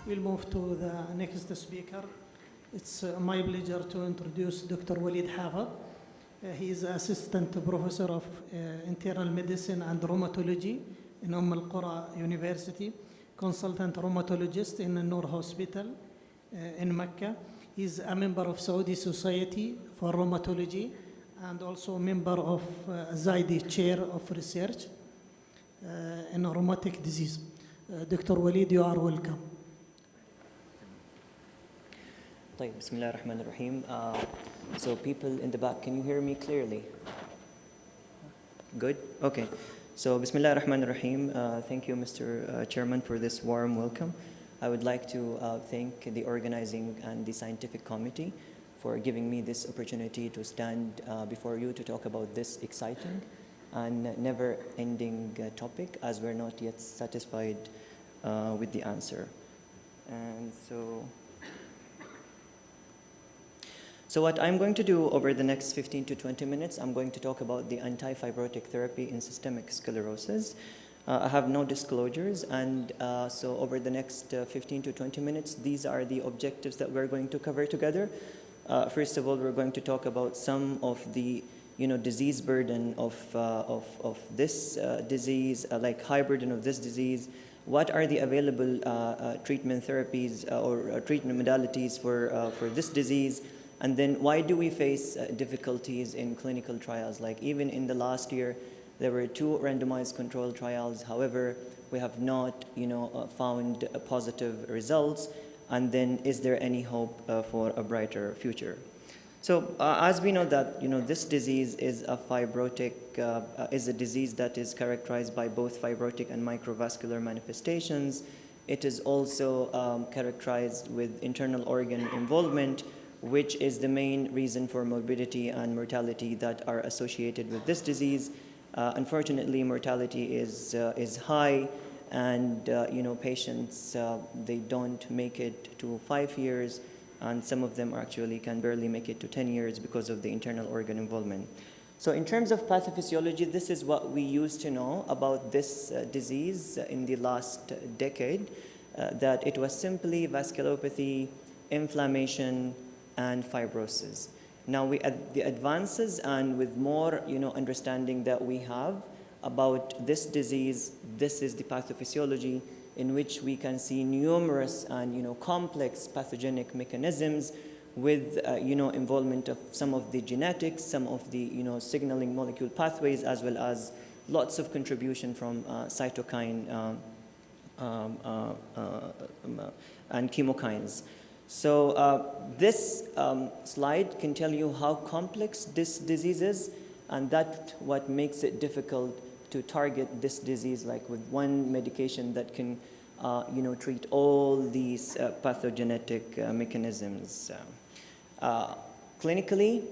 We'll move to the next speaker. It's my pleasure to introduce Dr. Waleed Hafiz. He is Assistant Professor of Internal Medicine and Rheumatology in Al-Qura University, Consultant Rheumatologist in Noor Hospital in Mecca. He's a member of Saudi Society for Rheumatology and also a member of Zaidi Chair of Research in Rheumatic Disease. Dr. Waleed, you are welcome. طيب بسم الله الرحمن الرحيم. So people in the back, can you hear me clearly? Good? Okay. So Bismillah ar-Rahman ar-Rahim. Thank you, Mr. Chairman, for this warm welcome. I would like to thank the organizing and the scientific committee for giving me this opportunity to stand before you to talk about this exciting and never-ending topic, as we're not yet satisfied with the answer. And so what I'm going to do over the next 15 to 20 minutes, I'm going to talk about the anti-fibrotic therapy in systemic sclerosis. I have no disclosures, and so over the next 15 to 20 minutes, these are the objectives that we're going to cover together. First of all, we're going to talk about some of the disease burden of this disease, like high burden of this disease. What are the available treatment therapies or treatment modalities for this disease? And then why do we face difficulties in clinical trials? Like even in the last year, there were 2 randomized controlled trials. However, we have not, found positive results. And then is there any hope for a brighter future? So as we know that, this disease is a fibrotic, is a disease that is characterized by both fibrotic and microvascular manifestations. It is also characterized with internal organ involvement, which is the main reason for morbidity and mortality that are associated with this disease. Unfortunately, mortality is high, and patients they don't make it to 5 years, and some of them actually can barely make it to 10 years because of the internal organ involvement. So in terms of pathophysiology, this is what we used to know about this disease in the last decade, that it was simply vasculopathy, inflammation, and fibrosis. Now, the advances and with more understanding that we have about this disease, this is the pathophysiology in which we can see numerous and complex pathogenic mechanisms with involvement of some of the genetics, some of the signaling molecule pathways, as well as lots of contribution from cytokine and chemokines. So this slide can tell you how complex this disease is, and that's what makes it difficult to target this disease, like with one medication that can treat all these pathogenic mechanisms. Clinically,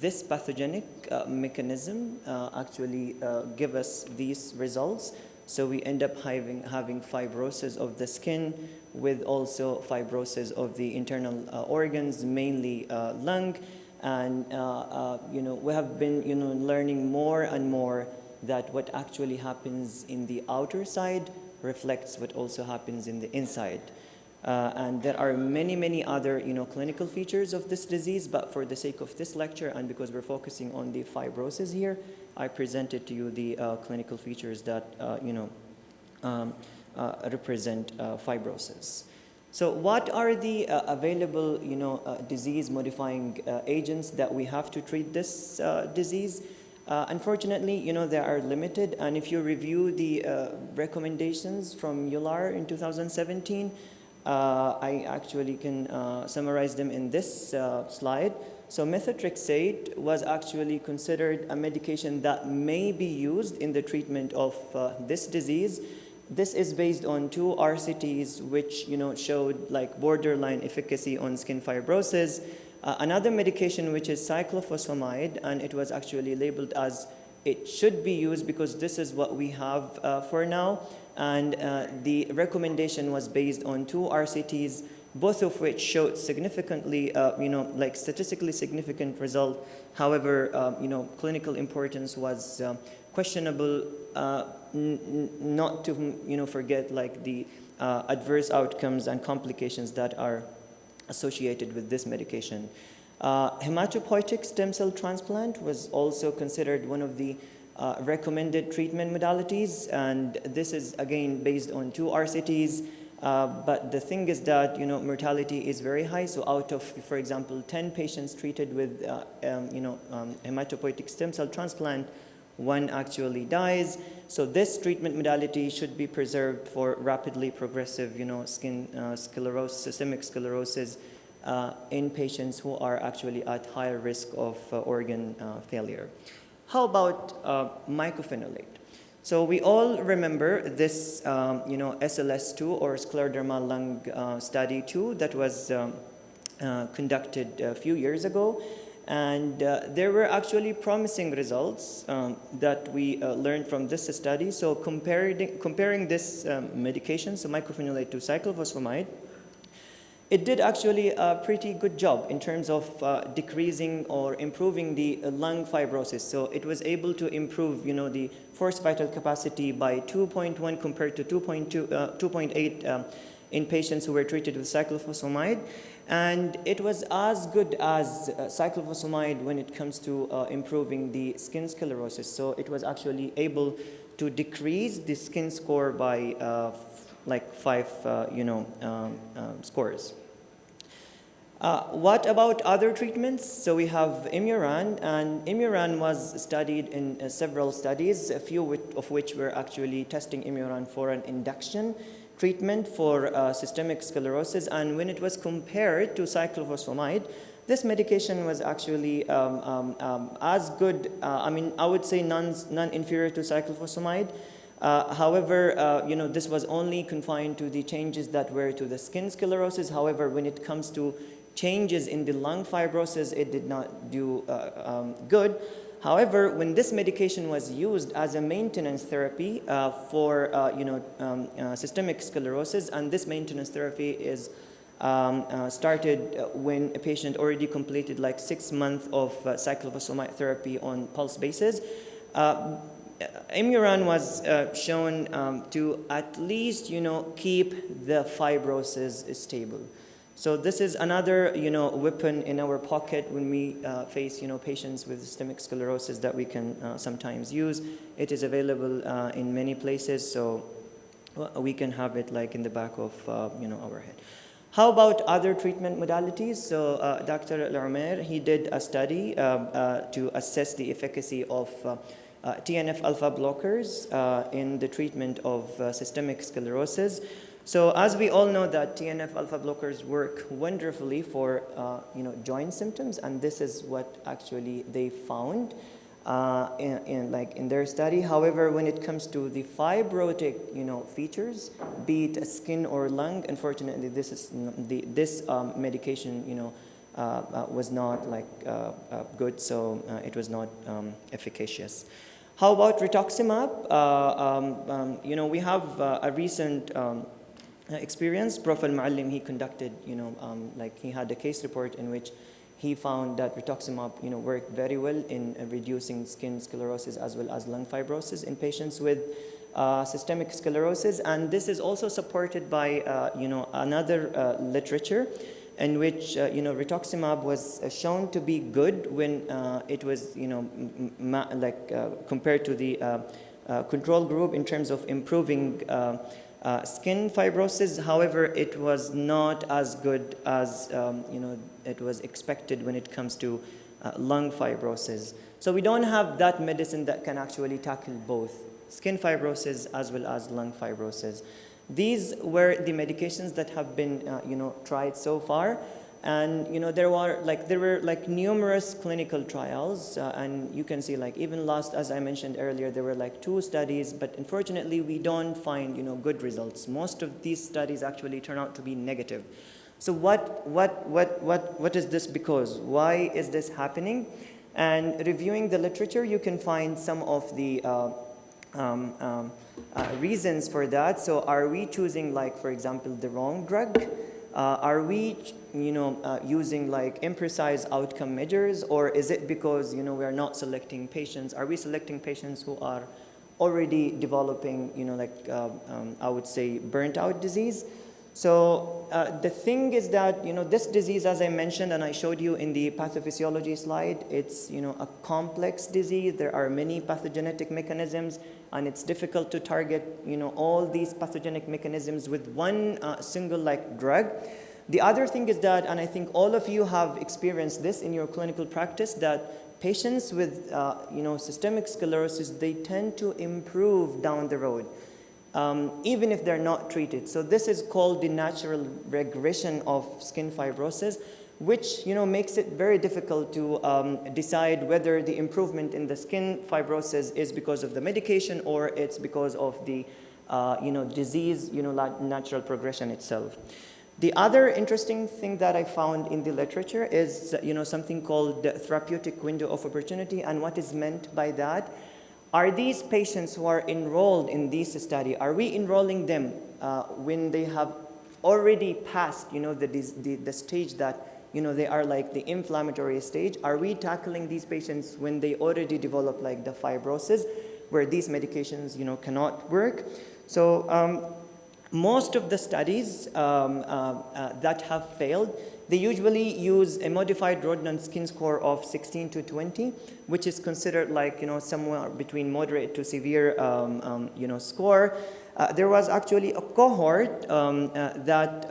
this pathogenic mechanism actually give us these results. So we end up having fibrosis of the skin, with also fibrosis of the internal organs, mainly lung. And we have been learning more and more that what actually happens in the outer side reflects what also happens in the inside. And there are many other clinical features of this disease, but for the sake of this lecture and because we're focusing on the fibrosis here, I presented to you the clinical features that represent fibrosis. So what are the available disease-modifying agents that we have to treat this disease? Unfortunately, they are limited, and if you review the recommendations from EULAR in 2017, I actually can summarize them in this slide. So methotrexate was actually considered a medication that may be used in the treatment of this disease. This is based on 2 RCTs which showed like borderline efficacy on skin fibrosis. Another medication which is cyclophosphamide, and it was actually labeled as it should be used because this is what we have for now. And the recommendation was based on 2 RCTs, both of which showed significantly, statistically significant result. However, clinical importance was questionable, not to forget like the adverse outcomes and complications that are associated with this medication. Hematopoietic stem cell transplant was also considered one of the recommended treatment modalities, and this is again based on 2 RCTs. But the thing is that mortality is very high. So out of, for example, 10 patients treated with hematopoietic stem cell transplant, 1 actually dies. So this treatment modality should be preserved for rapidly progressive skin sclerosis, systemic sclerosis in patients who are actually at higher risk of organ failure. How about mycophenolate? So we all remember this, SLS2 or scleroderma lung study 2 that was conducted a few years ago. And there were actually promising results that we learned from this study. So comparing this medication, so mycophenolate to cyclophosphamide, it did actually a pretty good job in terms of decreasing or improving the lung fibrosis. So it was able to improve, the forced vital capacity by 2.1 compared to 2.8 in patients who were treated with cyclophosphamide. And it was as good as cyclophosphamide when it comes to improving the skin sclerosis. So it was actually able to decrease the skin score by like 5 scores. What about other treatments? So we have Imuran, and Imuran was studied in several studies, a few of which were actually testing Imuran for an induction treatment for systemic sclerosis. And when it was compared to cyclophosphamide, this medication was actually as good, I would say non-inferior to cyclophosphamide. However, this was only confined to the changes that were to the skin sclerosis. However, when it comes to changes in the lung fibrosis, it did not do good. However, when this medication was used as a maintenance therapy for systemic sclerosis, and this maintenance therapy is started when a patient already completed like 6 months of cyclophosphamide therapy on pulse basis, Imuran was shown to at least keep the fibrosis stable. So this is another weapon in our pocket when we face patients with systemic sclerosis that we can sometimes use. It is available in many places, so we can have it like in the back of our head. How about other treatment modalities? So Dr. Al-Umair, he did a study to assess the efficacy of TNF-alpha blockers in the treatment of systemic sclerosis. So as we all know that TNF-alpha blockers work wonderfully for joint symptoms, and this is what actually they found in their study. However, when it comes to the fibrotic features, be it skin or lung, unfortunately this medication was not good, so it was not efficacious. How about rituximab? We have a recent experience. Prof. Al-Muallim, he conducted, he had a case report in which he found that rituximab, worked very well in reducing skin sclerosis as well as lung fibrosis in patients with systemic sclerosis. And this is also supported by, another literature in which, rituximab was shown to be good when it was, compared to the control group in terms of improving skin fibrosis. However, it was not as good as it was expected when it comes to lung fibrosis. So we don't have that medicine that can actually tackle both skin fibrosis as well as lung fibrosis. These were the medications that have been tried so far. And there were numerous clinical trials, and you can see even last, as I mentioned earlier, there were 2 studies, but unfortunately we don't find good results. Most of these studies actually turn out to be negative. So what is this because? Why is this happening? And reviewing the literature, you can find some of the reasons for that. So are we choosing, for example, the wrong drug? Are we, using like imprecise outcome measures, or is it because, we are not selecting patients? Are we selecting patients who are already developing, I would say, burnt out disease? So the thing is that, this disease, as I mentioned, and I showed you in the pathophysiology slide, it's, a complex disease. There are many pathogenetic mechanisms, and it's difficult to target, all these pathogenic mechanisms with one single drug. The other thing is that, and I think all of you have experienced this in your clinical practice, that patients with, systemic sclerosis, they tend to improve down the road. Even if they're not treated. So this is called the natural regression of skin fibrosis, which makes it very difficult to decide whether the improvement in the skin fibrosis is because of the medication or it's because of the disease, natural progression itself. The other interesting thing that I found in the literature is something called the therapeutic window of opportunity, and what is meant by that. Are these patients who are enrolled in this study, are we enrolling them when they have already passed, the stage that, they are like the inflammatory stage? Are we tackling these patients when they already develop like the fibrosis, where these medications, cannot work? So most of the studies that have failed, they usually use a modified Rodnan skin score of 16 to 20, which is considered like, somewhere between moderate to severe, score. There was actually a cohort that,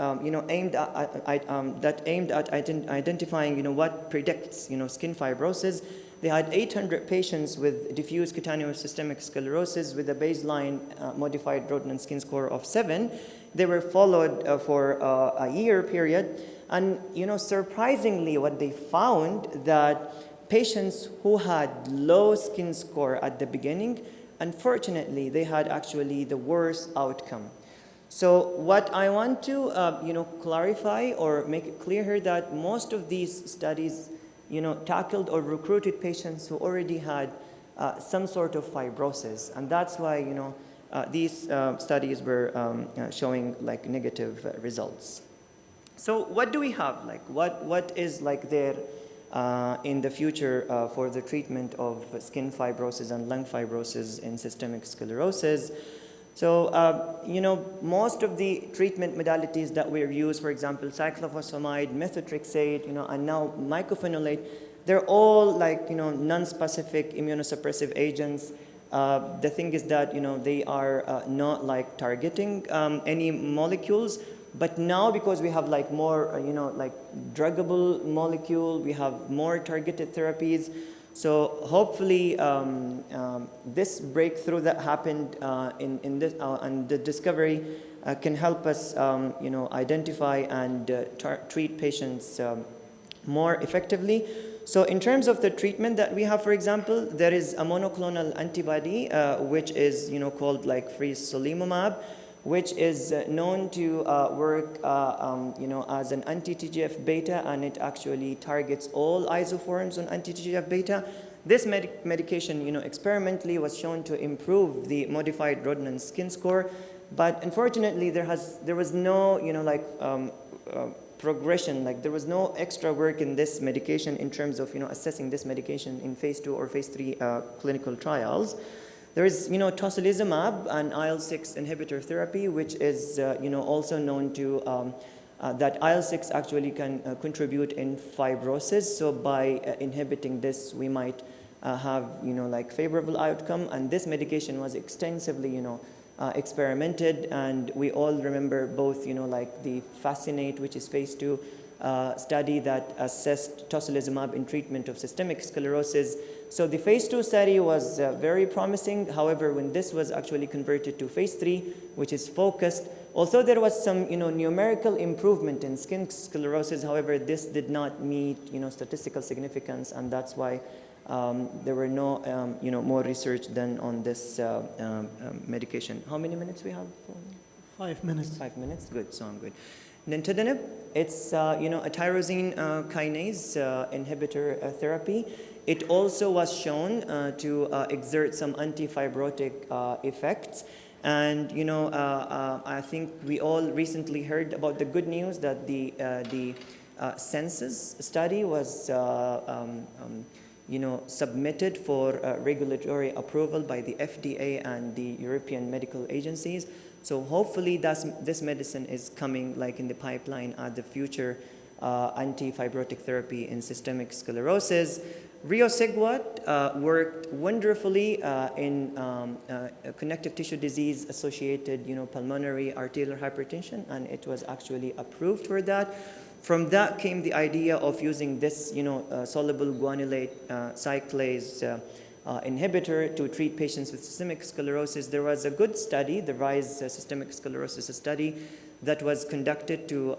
aimed at identifying, what predicts, skin fibrosis. They had 800 patients with diffuse cutaneous systemic sclerosis with a baseline modified Rodnan skin score of 7. They were followed for a year period. And surprisingly, what they found that patients who had low skin score at the beginning, unfortunately, they had actually the worst outcome. So what I want to clarify or make it clear here that most of these studies tackled or recruited patients who already had some sort of fibrosis, and that's why these studies were showing like negative results. So what do we have? Like what is like there in the future for the treatment of skin fibrosis and lung fibrosis in systemic sclerosis? So most of the treatment modalities that we use, for example, cyclophosphamide, methotrexate, and now mycophenolate, they're all like non-specific immunosuppressive agents. The thing is that they are not like targeting any molecules. But now, because we have like more, like druggable molecule, we have more targeted therapies. So hopefully, this breakthrough that happened in this and the discovery can help us, identify and treat patients more effectively. So in terms of the treatment that we have, for example, there is a monoclonal antibody, which is called like frisolimumab, which is known to work as an anti-TGF beta, and it actually targets all isoforms on anti-TGF beta. This medication, experimentally was shown to improve the modified Rodnan skin score, but unfortunately there was no, progression, like there was no extra work in this medication in terms of, assessing this medication in phase 2 or phase 3 clinical trials. There is, tocilizumab, an IL-6 inhibitor therapy, which is, also known to that IL-6 actually can contribute in fibrosis. So by inhibiting this, we might have, like favorable outcome. And this medication was extensively, experimented, and we all remember both, like the Fascinate, which is phase 2 study that assessed tocilizumab in treatment of systemic sclerosis. So the phase 2 study was very promising. However, when this was actually converted to phase 3, which is focused, although there was some numerical improvement in skin sclerosis, however, this did not meet statistical significance, and that's why there were no more research done on this medication. How many minutes we have? 5 minutes. 5 minutes, good, so I'm good. Nintedanib, it's a tyrosine kinase inhibitor therapy. It also was shown to exert some anti-fibrotic effects. And I think we all recently heard about the good news that the census study was submitted for regulatory approval by the FDA and the European medical agencies. So hopefully this medicine is coming like in the pipeline at the future anti-fibrotic therapy in systemic sclerosis. Riociguat worked wonderfully in connective tissue disease associated pulmonary arterial hypertension, and it was actually approved for that. From that came the idea of using this soluble guanylate cyclase inhibitor to treat patients with systemic sclerosis. There was a good study, the RISE systemic sclerosis study, that was conducted to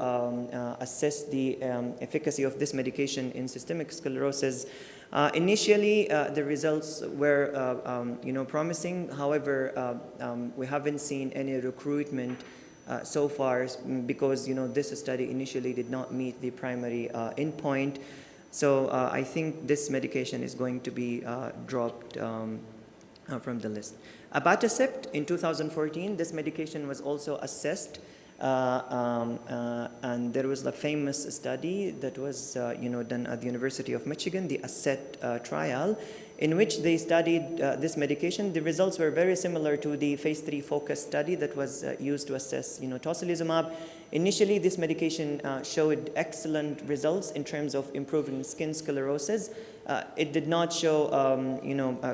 assess the efficacy of this medication in systemic sclerosis. Initially, the results were promising. However, we haven't seen any recruitment so far because this study initially did not meet the primary endpoint. So I think this medication is going to be dropped from the list. Abatacept in 2014, this medication was also assessed, and there was a famous study that was done at the University of Michigan, the ASCET trial, in which they studied this medication. The results were very similar to the phase 3 FOCUS study that was used to assess tocilizumab. Initially, this medication showed excellent results in terms of improving skin sclerosis. It did not show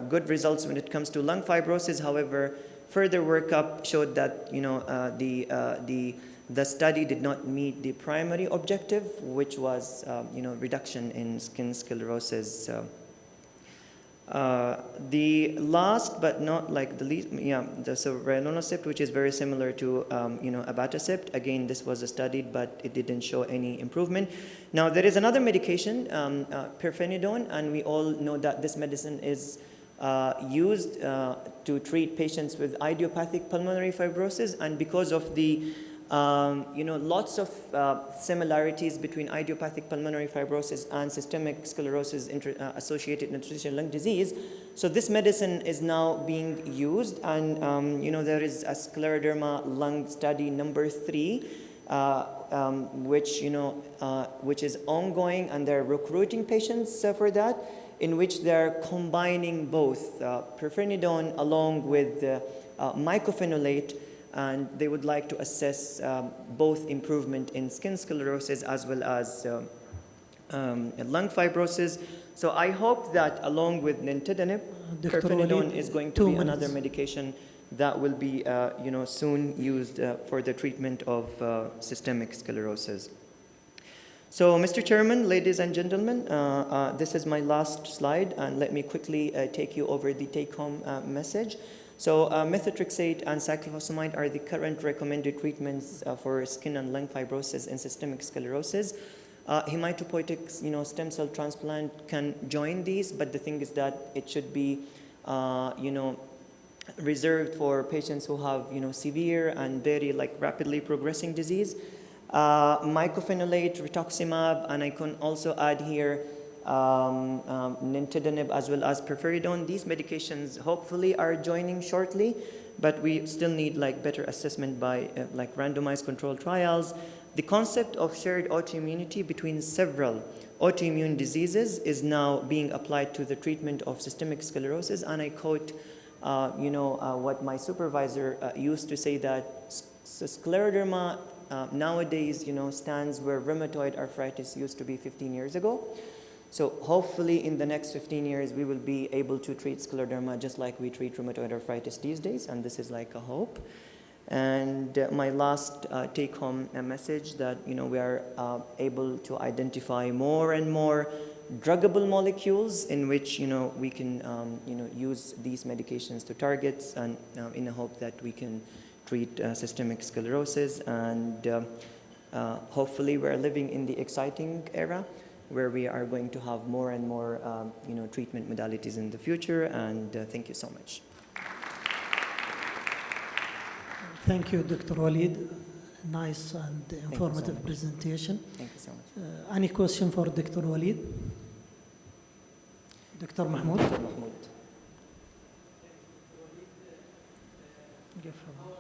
good results when it comes to lung fibrosis. However, further workup showed that the study did not meet the primary objective, which was reduction in skin sclerosis. The last but not like the least, so rilonacept, which is very similar to abatacept. Again, this was studied, but it didn't show any improvement. Now there is another medication, pirfenidone, and we all know that this medicine is used to treat patients with idiopathic pulmonary fibrosis, and because of the lots of similarities between idiopathic pulmonary fibrosis and systemic sclerosis associated interstitial lung disease. So this medicine is now being used, and there is a scleroderma lung study number 3, which is ongoing, and they're recruiting patients for that, in which they're combining both pirfenidone along with mycophenolate, and they would like to assess both improvement in skin sclerosis as well as lung fibrosis. So I hope that along with nintedanib, pirfenidone is going to be another medication that will be soon used for the treatment of systemic sclerosis. So, Mr. Chairman, ladies and gentlemen, this is my last slide, and let me quickly take you over the take-home message. So methotrexate and cyclophosphamide are the current recommended treatments for skin and lung fibrosis in systemic sclerosis. Hematopoietic stem cell transplant can join these, but the thing is that it should be reserved for patients who have severe and very rapidly progressing disease. Mycophenolate, rituximab, and I can also add here nintedanib as well as pirfenidone. These medications hopefully are joining shortly, but we still need better assessment by randomized controlled trials. The concept of shared autoimmunity between several autoimmune diseases is now being applied to the treatment of systemic sclerosis, and I quote what my supervisor used to say, that scleroderma nowadays stands where rheumatoid arthritis used to be 15 years ago. So hopefully in the next 15 years, we will be able to treat scleroderma just like we treat rheumatoid arthritis these days, and this is like a hope. And my last take-home message, that we are able to identify more and more druggable molecules in which we can use these medications to targets, and in the hope that we can treat systemic sclerosis. And hopefully we're living in the exciting era where we are going to have more and more treatment modalities in the future. And thank you so much. Thank you, Dr. Waleed. Nice and informative so presentation. Thank you so much. Any question for Dr. Waleed? Dr. Mahmoud? Mahmoud. Give him.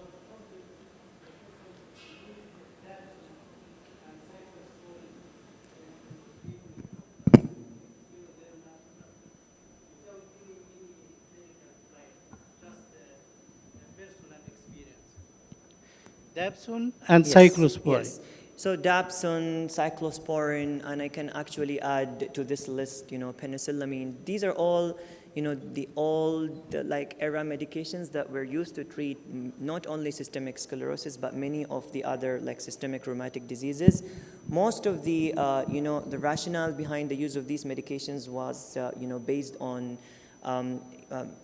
Dapsone and Yes, cyclosporine. yes. So dapsone, cyclosporin, and I can actually add to this list, penicillamine. These are all, the old like era medications that were used to treat not only systemic sclerosis but many of the other like systemic rheumatic diseases. Most of the, the rationale behind the use of these medications was, based on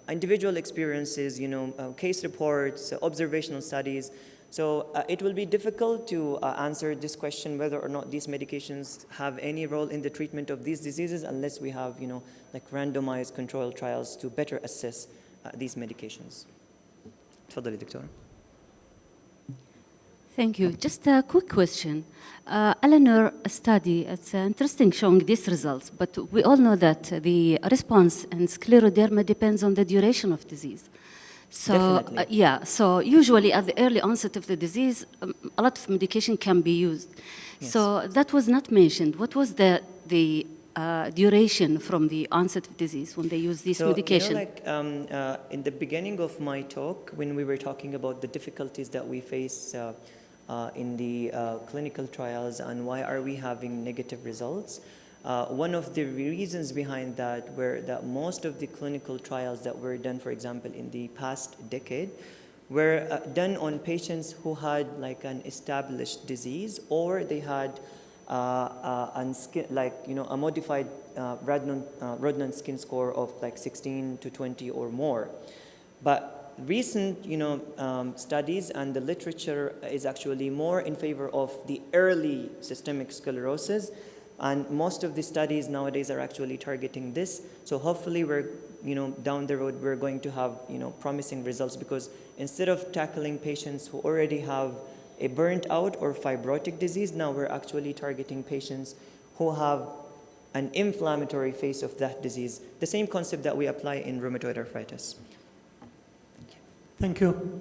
individual experiences, case reports, observational studies. So it will be difficult to answer this question whether or not these medications have any role in the treatment of these diseases unless we have, like randomized controlled trials to better assess these medications. تفضلي دكتورة. Thank you. Just a quick question. Eleanor study, it's interesting showing these results, but we all know that the response in scleroderma depends on the duration of disease. So, Definitely. yeah, so usually at the early onset of the disease, a lot of medication can be used. Yes. So that was not mentioned. What was the duration from the onset of disease when they use this medication? In the beginning of my talk, when we were talking about the difficulties that we face in the clinical trials and why are we having negative results, one of the reasons behind that were that most of the clinical trials that were done, for example, in the past decade, were done on patients who had like an established disease or they had a modified Rodnan skin score of like 16 to 20 or more. But recent, studies and the literature is actually more in favor of the early systemic sclerosis. And most of the studies nowadays are actually targeting this. So hopefully we're, down the road, we're going to have, promising results because instead of tackling patients who already have a burnt out or fibrotic disease, now we're actually targeting patients who have an inflammatory phase of that disease. The same concept that we apply in rheumatoid arthritis. Thank you.